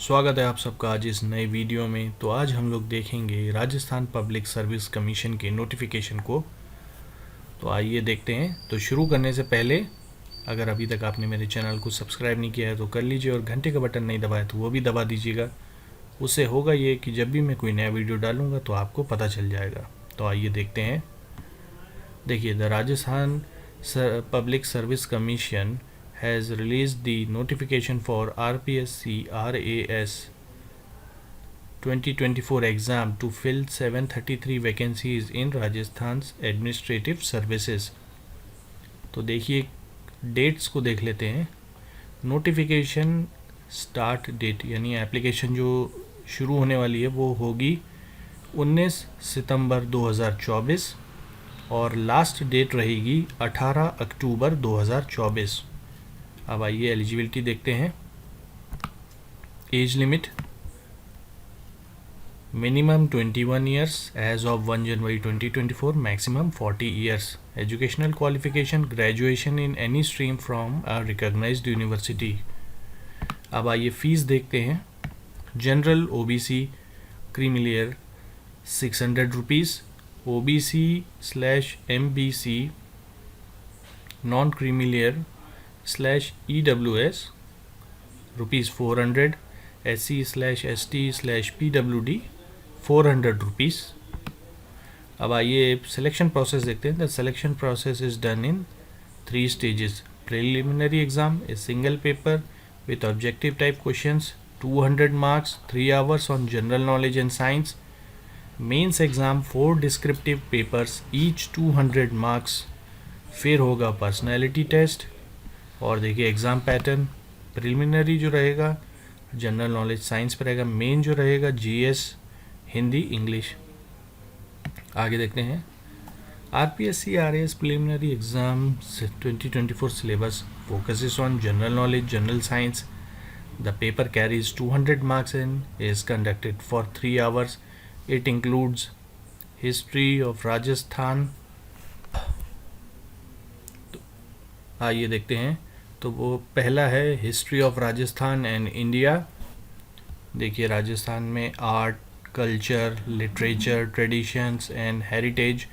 स्वागत है आप सबका आज इस नए वीडियो में। तो आज हम लोग देखेंगे राजस्थान पब्लिक सर्विस कमीशन के नोटिफिकेशन को। तो आइए देखते हैं। तो शुरू करने से पहले अगर अभी तक आपने मेरे चैनल को सब्सक्राइब नहीं किया है तो कर लीजिए और घंटे का बटन नहीं दबाया तो वो भी दबा दीजिएगा। उससे होगा ये कि जब भी मैं कोई नया वीडियो डालूँगा तो आपको पता चल जाएगा। तो आइए देखते हैं। देखिए, the Rajasthan public service commission has released the notification for RPSC RAS 2024 exam to fill 733 vacancies in Rajasthan's administrative services। तो देखिए डेट्स को देख लेते हैं। नोटिफिकेशन स्टार्ट डेट यानी एप्लीकेशन जो शुरू होने वाली है वो होगी 19 सितंबर 2024 और लास्ट डेट रहेगी 18 अक्टूबर 2024। अब आइए एलिजिबिलिटी देखते हैं। Age limit minimum 21 years age of 1 January 2024, maximum 40 years. Educational qualification graduation in any stream from a recognised university. अब आइए फीस देखते हैं। General OBC creamy layer 600 rupees, OBC/MBC non creamy layer /EWS ₹400, SC/ST/PWD 400 rupees. अब आइए selection process देखते हैं। The selection process is done in 3 stages। Preliminary exam a single paper with objective type questions 200 marks 3 hours on general knowledge and science. Mains exam 4 descriptive papers each 200 marks. फिर होगा personality test. और देखिए exam pattern, preliminary जो रहेगा general knowledge science पर रहेगा, main जो रहेगा GS हिंदी इंग्लिश। आगे देखते हैं। RPSC RAS preliminary exam 2024 syllabus focuses on general knowledge general science. The paper carries 200 marks and is conducted for 3 hours। It includes history of Rajasthan. आइए देखते हैं। तो वो पहला है history of Rajasthan and India. देखिए राजस्थान में art culture literature traditions and heritage.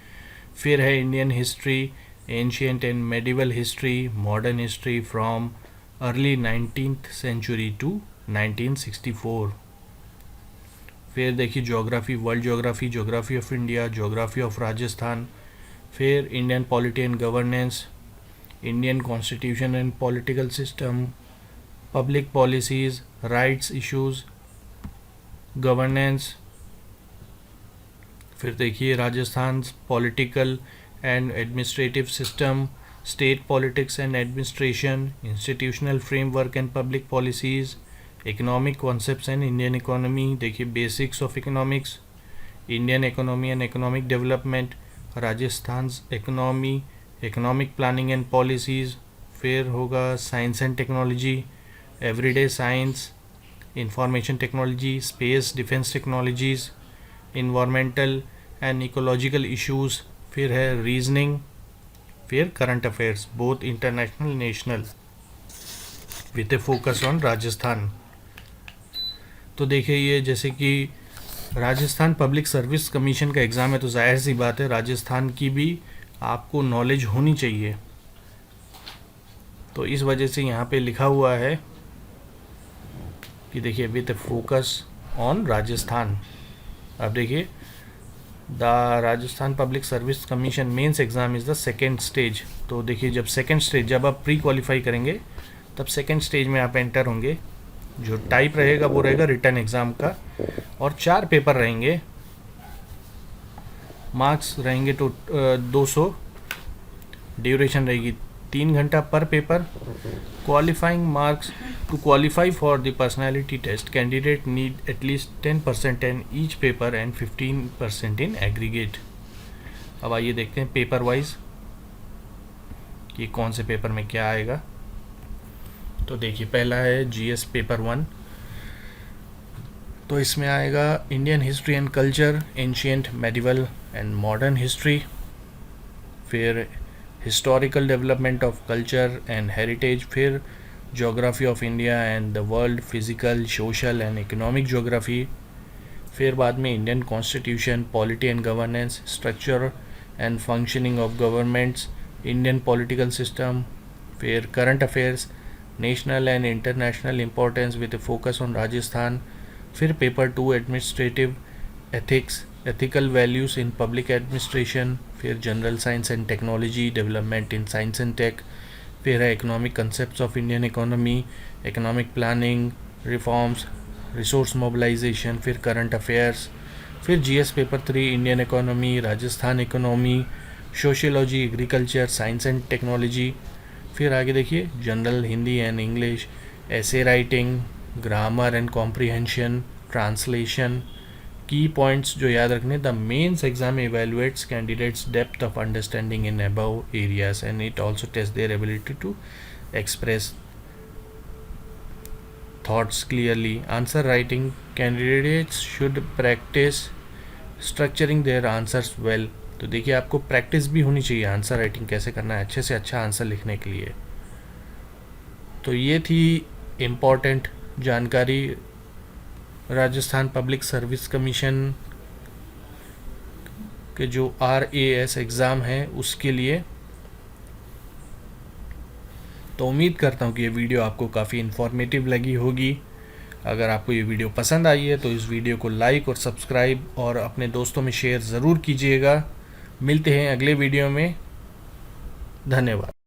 फिर है Indian history ancient and medieval history modern history from early 19th century to 1964। फिर देखिए geography world geography geography of India geography of Rajasthan. फिर Indian polity and governance Indian Constitution and Political System, Public Policies, Rights Issues, Governance। फिर देखिए Rajasthan Political and Administrative System, State Politics and Administration, Institutional Framework and Public Policies, Economic Concepts and Indian Economy। देखिए Basics of Economics, Indian Economy and Economic Development, Rajasthan Economy, economic planning and policies. फिर होगा science and technology everyday science information technology space defence technologies environmental and ecological issues. फिर है reasoning. फिर current affairs both international national with A focus on Rajasthan. तो देखिए ये जैसे कि राजस्थान पब्लिक सर्विस कमीशन का एग्ज़ाम है तो जाहिर सी बात है राजस्थान की भी आपको नॉलेज होनी चाहिए। तो इस वजह से यहाँ पे लिखा हुआ है कि देखिए विद फोकस ऑन राजस्थान। अब देखिए the Rajasthan public service commission mains exam is the second stage. तो देखिए जब सेकेंड स्टेज जब आप प्री क्वालिफाई करेंगे तब सेकेंड स्टेज में आप एंटर होंगे। जो टाइप रहेगा वो रहेगा रिटन एग्ज़ाम का और 4 पेपर रहेंगे। मार्क्स रहेंगे तो 200। ड्यूरेशन रहेगी 3 घंटा पर paper. Qualifying marks to qualify for the personality test candidate need at least 10% in each paper and 15% in aggregate. अब आइए देखते हैं पेपर वाइज कि कौन से पेपर में क्या आएगा। तो देखिए पहला है GS पेपर 1। तो इसमें आएगा Indian history and culture ancient medieval and modern history. फिर historical development of culture and heritage. फिर geography of India and the world, physical, social and economic geography. फिर बाद में Indian constitution, polity and governance, structure and functioning of governments, Indian political system. फिर current affairs, national and international importance with focus on Rajasthan. फिर paper 2 administrative ethics, ethical values in public administration. फिर general science and technology, development in science and tech. फिर है economic concepts of Indian economy, economic planning, reforms, resource mobilisation. फिर current affairs. फिर GS paper 3 Indian economy, Rajasthan economy, sociology, agriculture, science and technology. फिर आगे देखिए general Hindi and English, essay writing, grammar and comprehension, translation. Key points जो याद रखने, the mains exam evaluates candidates depth of understanding in above areas and it also tests their ability to express thoughts clearly. Answer writing, candidates should practice structuring their answers well. तो देखिए आपको practice भी होनी चाहिए answer writing कैसे करना है अच्छे से अच्छा आंसर लिखने के लिए। तो ये थी इम्पॉर्टेंट जानकारी राजस्थान पब्लिक सर्विस कमीशन के जो RAS एग्ज़ाम है उसके लिए। तो उम्मीद करता हूँ कि ये वीडियो आपको काफ़ी इन्फॉर्मेटिव लगी होगी। अगर आपको ये वीडियो पसंद आई है तो इस वीडियो को लाइक और सब्सक्राइब और अपने दोस्तों में शेयर ज़रूर कीजिएगा। मिलते हैं अगले वीडियो में। धन्यवाद।